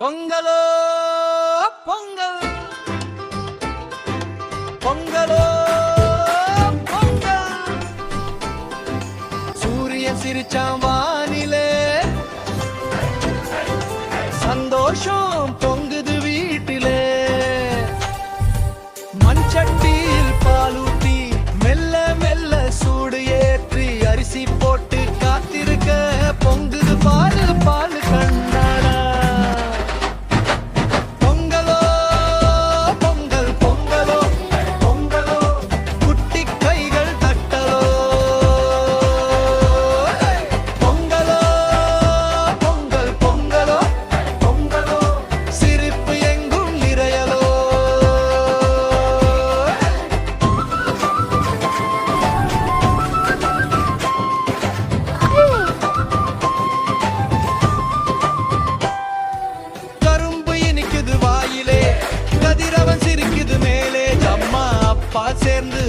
பொங்கலோ பொங்கல் பொங்கலோ பொங்கல் சூரியன் சிரிச்சான் வானிலே சந்தோஷம் பொங்குது வீட்டிலே மண்சட்டியில் பாலூத்தி மெல்ல மெல்ல சூடு ஏற்றி அரிசி போட்டு காத்திருக்க பொங்குது பாலு பாலு கண்ணாடா பொங்கலோ பொங்கல் பொங்கலோ பொங்கலோ குட்டி கைகள் தட்டலோ பொங்கலோ பொங்கல் பொங்கலோ பொங்கலோ சிரிப்பு எங்கும் நிறையலோ கரும்பு இனிக்குது வாயிலே கதிரவன் சிரிக்குது மேலே அம்மா அப்பா சேர்ந்து